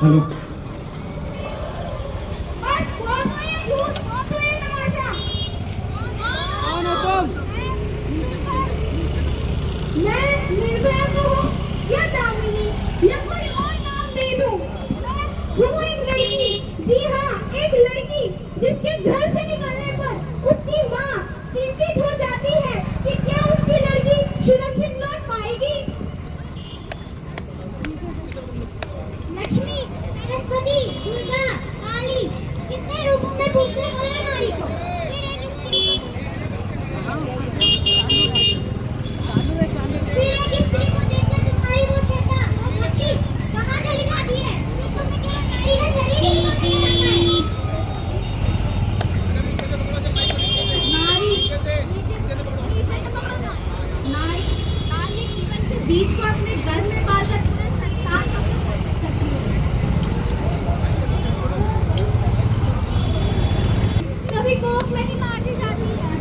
Hello. बस बहुत हुआ ये झूठ, बहुत हुआ ये तमाशा। कौन हो तुम? मैं निर्भया को हूँ या दामिनी या कोई और नाम दे दूँ। मैं हूँ एक लड़की, जी हाँ एक लड़की, जिसके घर से निकलने पर उसकी माँ चिंतित हो जाती है कि क्या उसकी लड़की सुरक्षित लौट पाएगी। लक्ष्मी, सरस्वती, दुर्गा, काली, कितने रूपों में पूजते हैं नारी को। फिर एक स्त्री को देखकर तुम्हारी वो श्रद्धा और भक्ति कहाँ चली जाती है? तुम्हें केवल नारी का शरीर ही पकड़ जाता है। नारी नारी जीवन के बीज को अपने गर्भ में पालकर पूरे संसार को करती है। कभी कोख में ही मार दी जाती है।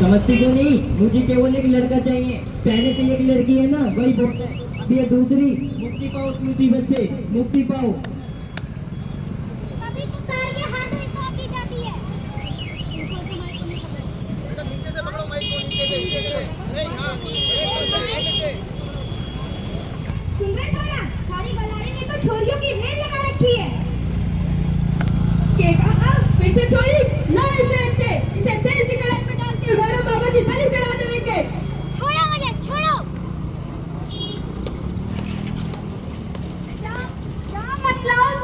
समझती क्यों नहीं? मुझे केवल एक लड़का चाहिए। पहले से एक लड़की है ना, वही बहुत है। अब ये दूसरी, मुक्ति पाओ उस मुसीबत से, मुक्ति पाओ। कभी तो काल के हाथों सौंप दी जाती है। सुन रहे छोरा, सारी बलारी ने तो छोरियों की रेल लगा रखी है। के कहा फिर से छोरी ना इसे तेल की कड़ाही में डाल के भैरव बाबा की बलि चढ़ा देंगे। छोड़ो मुझे, छोड़ो। क्या मतलब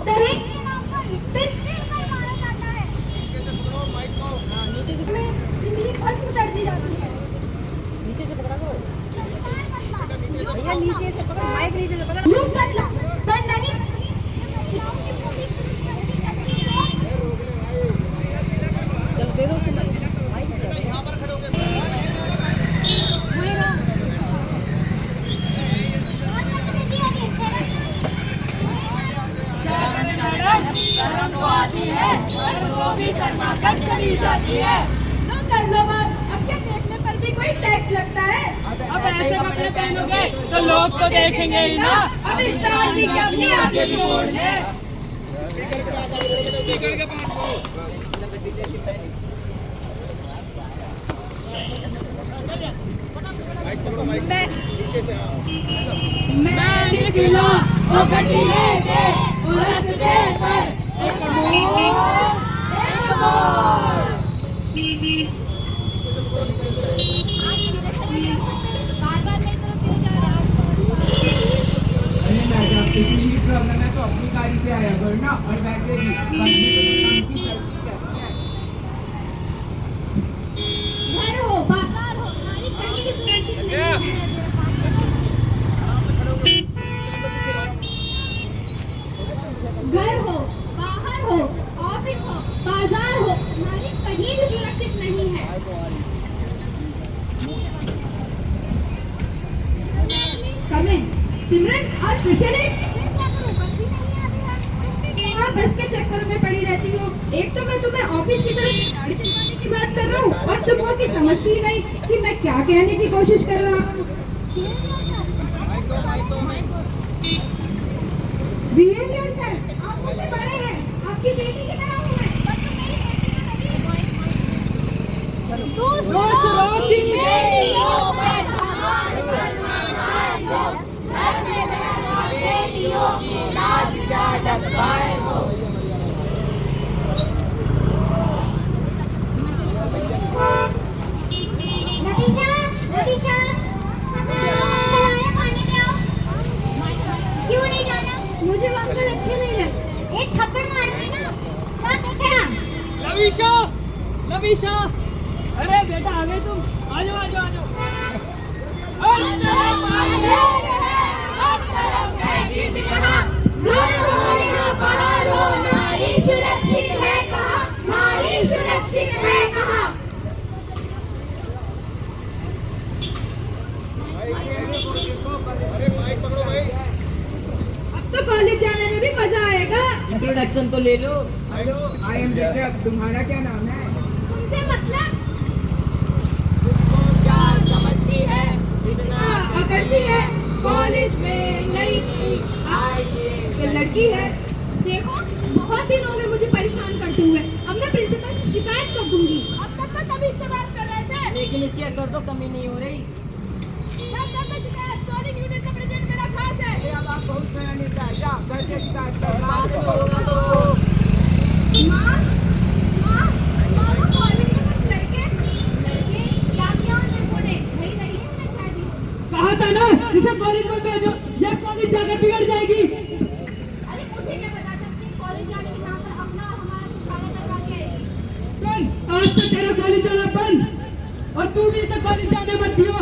दहेज के नाम पर तिल कर मारा जाता है। में जिंदगी भस्म कर दी जाती है। नीचे से पकड़ा करो भैया, नीचे से पकड़, माइक नीचे से पकड़। युग बदला पर नहीं चल दे दो उसको माइक यहाँ पर खड़े होके शर्म तो आती है पर वो भी शर्मा कर चली जाती है। तो कर लो बात, अब क्या देखने पर भी कोई टैक्स लगता है। अब ऐसे कपड़े पहनोगे तो लोग तो देखेंगे ही ना। अब इंसान भी क्या अपनी आगे भी मोड़ ले। मैं निकला वो गड्डी लेके वो रास्ते पर एक मोड़। बार-बार मेरी तरफ क्यों जा रहा है? अरे मैडम, किसी भी प्रॉब्लम है तो अपनी गाड़ी से आया करो ना। और वैसे भी कंपनी की घर हो, बाजार हो, नारी कहीं भी सुरक्षित नहीं है। घर हो, बाहर हो, ऑफिस हो, बाजार हो, नारी कहीं भी सुरक्षित नहीं है। कमें, सिमरन आज फिर से नहीं? हाँ, बस के चक्कर में पड़ी रहती हो। एक तो मैं तुम्हें ऑफिस की तरफ से गाड़ी दिलवाने की बात कर रहा हूँ और तुम वो की समझती ही नहीं कि मैं क्या कहने की कोशिश कर रहा हूँ। Behave yourself, आप मुझसे बड़े हैं, आपकी बेटी की तरह हूँ मैं। पर तुम मेरी बेटी हो नहीं। दूसरों की बेटियों पर सवाल करना है जो घर में बहना बेटियों की लाज क्या डकवाए हो। नतीशा, नतीशा, पानी ले आओ। क्यों नहीं जाना? मुझे वो अंकल अच्छे नहीं लगते। एक थप्पड़ मारूंगी ना। क्या देखे हम? लवीशा, लवीशा, अरे बेटा आ गए तुम। आ जाओ, आ जाओ, आ जाओ। नारी सुरक्षित है कहाँ? नारी सुरक्षित है कहाँ? अब तो कॉलेज जाने में भी मजा आएगा। इंट्रोडक्शन तो ले लो। Hello, I am Rishabh. तुम्हारा क्या नाम है? तुमसे मतलब? क्या समझती है कितना करती है कॉलेज में नई आइए तो लड़की है। देखो बहुत दिन हो गए मुझे परेशान करते हुए, अब मैं प्रिंसिपल से शिकायत कर दूंगी। अब तक तो तभी से बात कर रहे थे। लेकिन इसकी अकड़ तो कमी नहीं हो रही। सोनिक यूनिट का प्रेसिडेंट मेरा खास है। ये अब आप बहुत नया नेता है, जा करके शिकायत कर बाद में होगा तो माँ माँ कॉलेज में कुछ लड़के क्या किया उन लड़कों ने? वही उन्हें शादी। कहा था ना इसे कॉलेज में भेजो, ये कॉलेज जाकर बिगड़ जाएगी। अरे मुझे क्या पता था कि कॉलेज जाने के नाम पर अपना हमारा छुटकारा करवा के आएगी। सुन, आज से तेरा कॉलेज जाना बंद और तू भी इसे कॉलेज जाने मत दियो।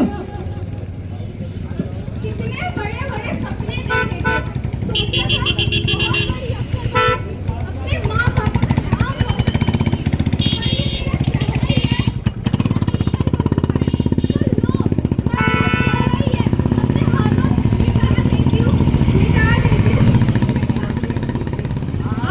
कितने बड़े-बड़े सपने देखे थे। सोचा था बहुत बड़ी अफसर बनूंगी, अपने माँ-बाप का नाम रोशन पर ये मेरा चेहरा ही है। तो लो, मैं चेहरा ही है। अपने हाथों मिटा देती हूँ।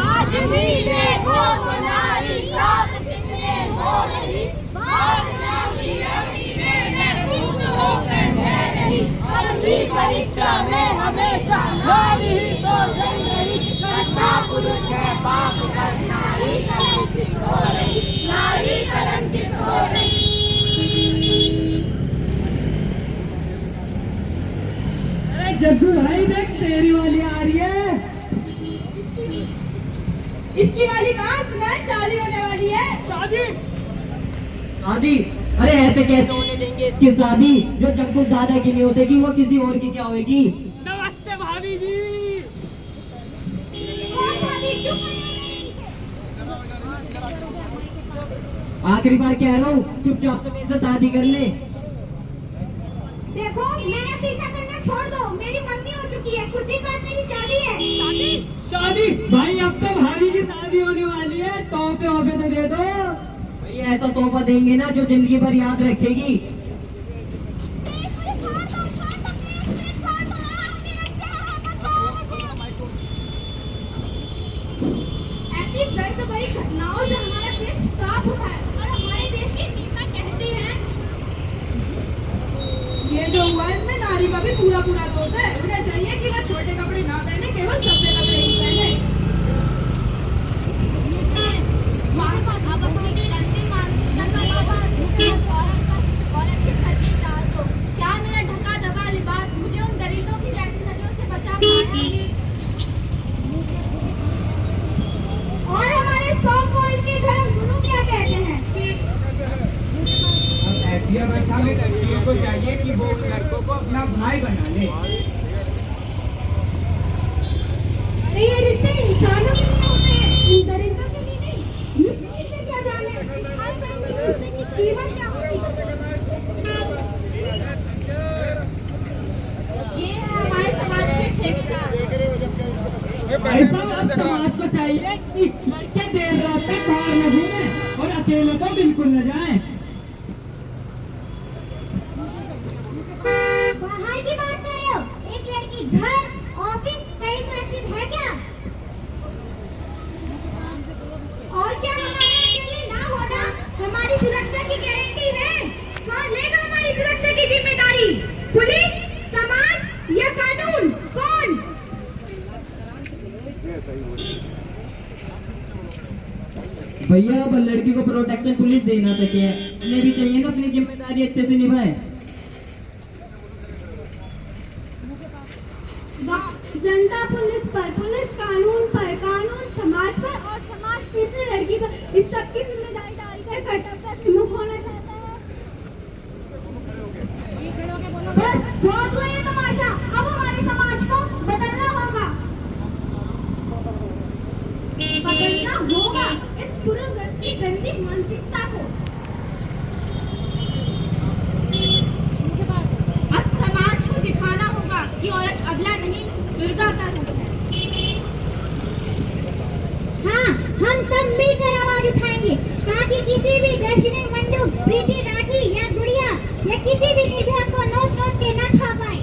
आज भी देखो तो नारी शाद कितने हो रही, भावना की अग्नि में महफूज होकर रह रही। अगली परीक्षा में हमेशा नारी ही तो गई रही। करता पुरुष है पाप करना, नारी कलंकित हो रही, नारी कलंकित हो रही। अरे जग्गू भाई देख तेरी वाली आ रही है। इसकी वाली कहाँ? सुना शादी होने वाली है। शादी शादी? अरे ऐसे कैसे होने देंगे इसकी शादी? जो जग्गू दादा की नहीं होगी वो किसी और की क्या होगी? नमस्ते भाभी जी। कौन भाभी? क्यों आखिरी बार कह रहा हूँ चुपचाप से मेरे से शादी कर ले। देखो मेरा पीछा करना छोड़ दो, मेरी मंगनी हो चुकी है, कुछ दिन बाद मेरी शादी है। शादी? शादी भाई अब तो भाभी की शादी होने वाली है, तोहफे वोफे तो दे दो। भैया ऐसा तोहफा देंगे ना जो जिंदगी भर याद रखेगी। ऐसी दर्द भरी घटनाओं से हमारा देश कांप उठा है और हमारे देश की नेता कहते हैं ये जो हुआ इसमें नारी का भी पूरा दोष है। उन्हें चाहिए कि वह छोटे कपड़े ना पहने, केवल सफेद कपड़े ही पहने। अब अपनी गलती मानने का औरत की खर्ची डाल दो। क्या मेरा ढका दबा लिबास मुझे उन दरिंदों की जैसी नजरों से बचा पाया? और हमारे 100 कॉल के धर्म गुरु क्या कहते हैं? ऐसी अवस्था में लड़कियों को चाहिए कि वो लड़कों को अपना भाई बना ले। अरे ये रिश्ते इंसानों के लिए होते हैं, इन दरिंदों के लिए नहीं। ये किसे क्या जाने हर बहन की रिश्ते की कीमत क्या होती है? ये है हमारे समाज के ठेकेदार। ऐसा अब समाज को चाहिए कि लड़के देर रात तक बाहर न घूमें और अकेले तो बिल्कुल न जाएं। बाहर की बात कर रहे हो? एक लड़की घर, ऑफिस कहीं सुरक्षित है क्या? और क्या हमारे अकेले ना होना हमारी सुरक्षा की गारंटी है? कौन लेगा हमारी सुरक्षा की जिम्मेदारी? पुलिस, समाज या कानून? कौन? भैया अब लड़की को प्रोटेक्शन पुलिस देना सके है, उन्हें भी चाहिए ना अपनी जिम्मेदारी अच्छे से निभाए। जनता पुलिस पर, पुलिस कानून पर, कानून समाज पर और समाज तीसरी लड़की पर। इस सब की जिम्मेदारी डालकर कर्तव्य विमुख होना चाहता है। बस बहुत हुआ ये तमाशा, अब हमारे समाज को बदलना होगा। बदलना होगा इस पुरुषवत गंदी मानसिकता को। अब समाज को दिखाना होगा कि औरत अबला नहीं, दुर्गा का रूप है। हाँ, हम सब मिलकर आवाज उठाएंगे ताकि किसी भी दर्शनी मंडूक, प्रीति राठी या गुड़िया या किसी भी निर्भया को नोच के न खा पाए।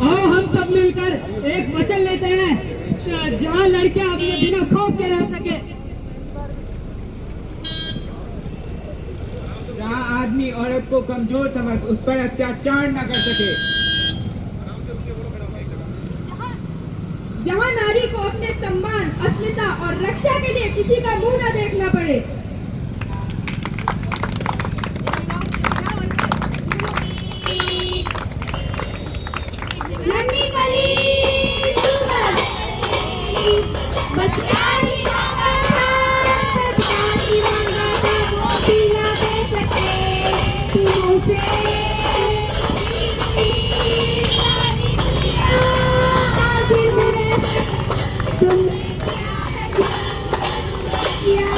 आओ हम सब मिलकर एक वचन लेते हैं जहाँ लड़के अपने बिना खौफ के रह सके। जहाँ आदमी औरत को कमजोर समझ उस पर अत्याचार न कर सके, जहाँ नारी को अपने सम्मान, अस्मिता और रक्षा के लिए किसी का मुंह न देखना पड़े। नन्ही कली सुंदर बस प्यार ही मांगा था, बस प्यार ही मांगा था, वो भी ना दे सके तुमसे। आखिर में तुमने क्या किया